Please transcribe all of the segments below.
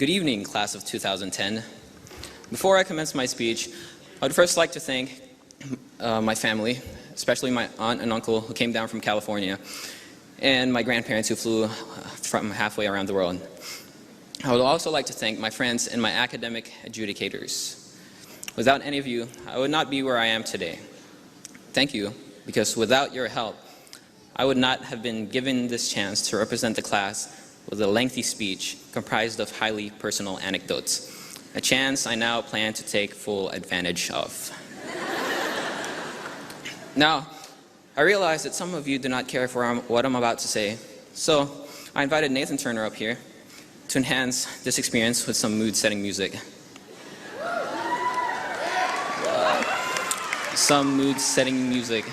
Good evening, class of 2010. Before I commence my speech, I would first like to thank my family, especially my aunt and uncle who came down from California, and my grandparents who flew from halfway around the world. I would also like to thank my friends and my academic adjudicators. Without any of you, I would not be where I am today. Thank you, because without your help, I would not have been given this chance to represent the class with a lengthy speech comprised of highly personal anecdotes, a chance I now plan to take full advantage of. Now, I realize that some of you do not care for what I'm about to say, so I invited Nathan Turner up here to enhance this experience with some mood-setting music. Some mood-setting music.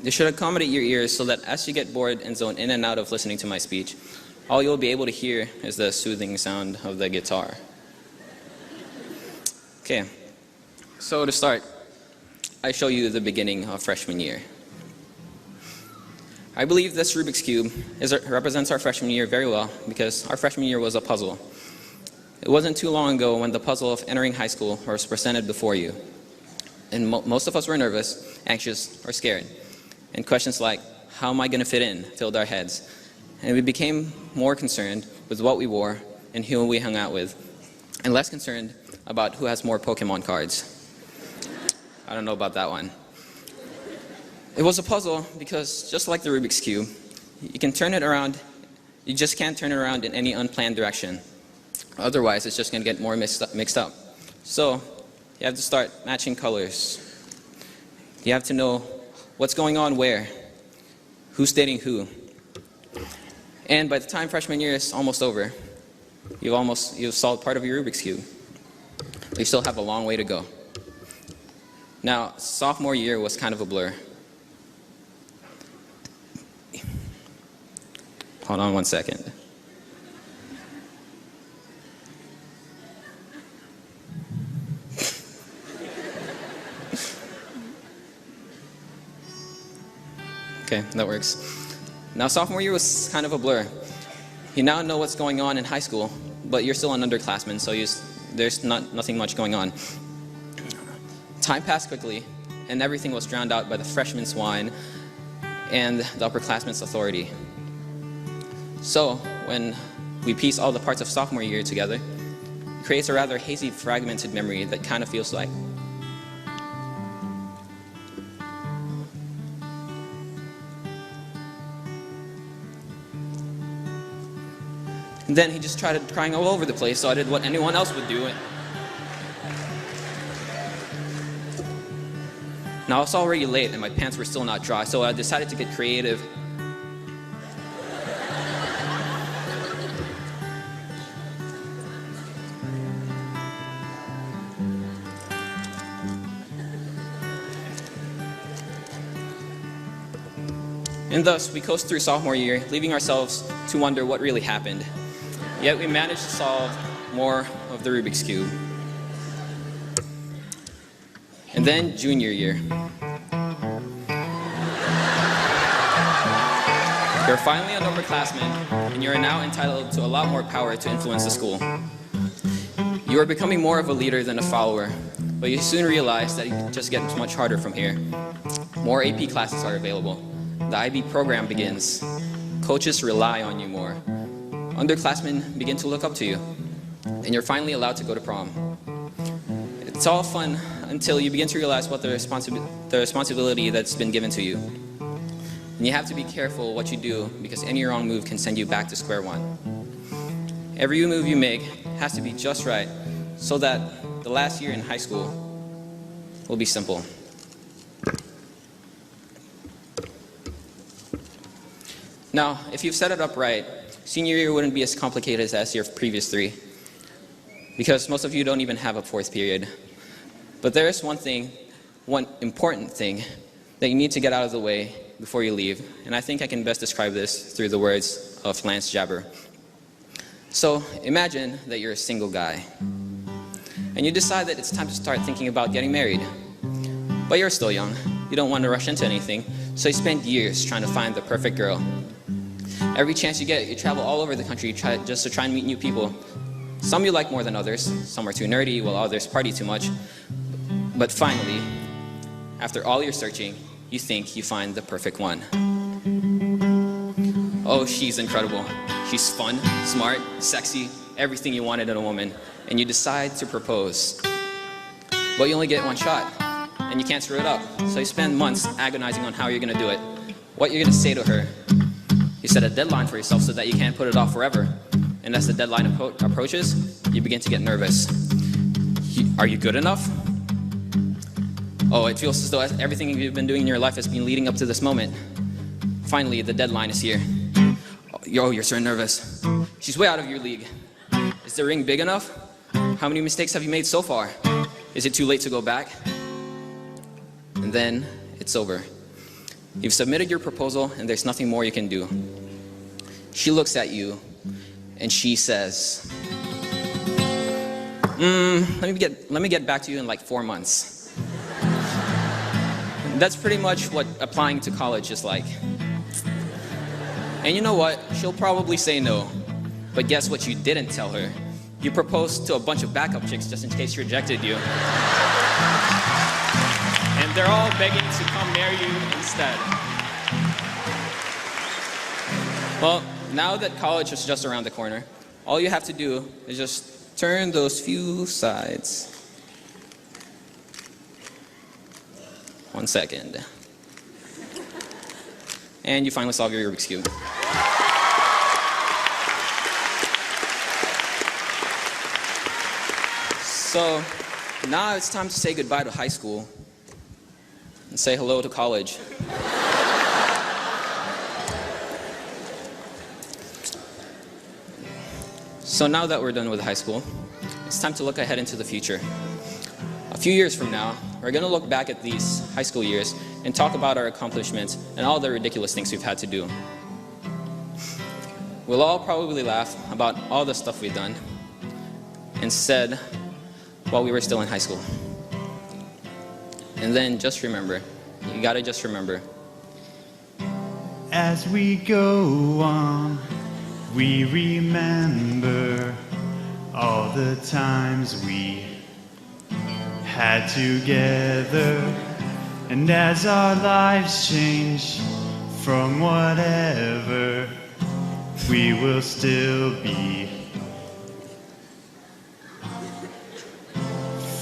This should accommodate your ears so that as you get bored and zone in and out of listening to my speech, all you'll be able to hear is the soothing sound of the guitar. Okay, so to start, I show you the beginning of freshman year. I believe this Rubik's Cube represents our freshman year very well because our freshman year was a puzzle. It wasn't too long ago when the puzzle of entering high school was presented before you. And most of us were nervous, anxious, or scared. And questions like, how am I going to fit in, filled our heads. And we became more concerned with what we wore and who we hung out with, and less concerned about who has more Pokemon cards. I don't know about that one. It was a puzzle because just like the Rubik's Cube, you can turn it around, you just can't turn it around in any unplanned direction. Otherwise, it's just going to get more mixed up. So, you have to start matching colors. You have to know what's going on where, who's dating who. And by the time freshman year is almost over, you've solved part of your Rubik's Cube. But you still have a long way to go. Now, sophomore year was kind of a blur. Hold on one second. Okay, that works. Now, sophomore year was kind of a blur. You now know what's going on in high school, but you're still an underclassman, so there's nothing much going on. Time passed quickly, and everything was drowned out by the freshman's whine and the upperclassman's authority. So, when we piece all the parts of sophomore year together, it creates a rather hazy, fragmented memory that kind of feels like and then he just started crying all over the place, so I did what anyone else would do. Now, it's already late and my pants were still not dry, so I decided to get creative. And thus, we coast through sophomore year, leaving ourselves to wonder what really happened. Yet we managed to solve more of the Rubik's Cube. And then junior year. You're finally an upperclassman, and you are now entitled to a lot more power to influence the school. You are becoming more of a leader than a follower, but you soon realize that it just gets much harder from here. More AP classes are available. The IB program begins. Coaches rely on you more. Underclassmen begin to look up to you, and you're finally allowed to go to prom. It's all fun until you begin to realize what the responsibility that's been given to you. And you have to be careful what you do because any wrong move can send you back to square one. Every move you make has to be just right so that the last year in high school will be simple. Now, if you've set it up right, senior year wouldn't be as complicated as your previous three, because most of you don't even have a fourth period. But there is one important thing that you need to get out of the way before you leave, and I think I can best describe this through the words of Lance Jabber. So imagine that you're a single guy, and you decide that it's time to start thinking about getting married, but you're still young. you don't want to rush into anything, so you spend years trying to find the perfect girl. Every chance you get, you travel all over the country just to try and meet new people. Some you like more than others, some are too nerdy, while others party too much. But finally, after all your searching, you think you find the perfect one. Oh, she's incredible. She's fun, smart, sexy, everything you wanted in a woman, and you decide to propose. But you only get one shot, and you can't screw it up, so you spend months agonizing on how you're gonna do it, what you're gonna say to her. You set a deadline for yourself so that you can't put it off forever, and as the deadline approaches, you begin to get nervous. Are you good enough? Oh, it feels as though everything you've been doing in your life has been leading up to this moment. Finally, the deadline is here. Oh, you're so nervous. She's way out of your league. Is the ring big enough? How many mistakes have you made so far? Is it too late to go back? And then it's over. You've submitted your proposal and there's nothing more you can do. She looks at you and she says, let me get back to you in like 4 months. That's pretty much what applying to college is like. And you know what? She'll probably say no. But guess what you didn't tell her? You proposed to a bunch of backup chicks just in case she rejected you. And they're all begging to come marry you instead. Well, now that college is just around the corner, all you have to do is just turn those few sides. 1 second. And you finally solve your Rubik's Cube. So now it's time to say goodbye to high school and say hello to college. So now that we're done with high school, it's time to look ahead into the future. A few years from now, we're going to look back at these high school years and talk about our accomplishments and all the ridiculous things we've had to do. We'll all probably laugh about all the stuff we've done and said while we were still in high school. And then just remember, you gotta just remember. As we go on, we remember all the times we had together. And as our lives change from whatever, we will still be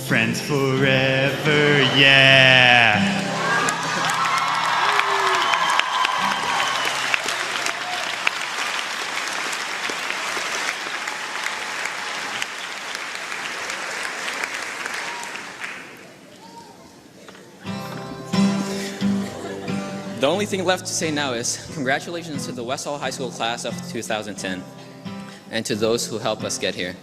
friends forever, yeah. The only thing left to say now is congratulations to the West Hall High School class of 2010 and to those who helped us get here.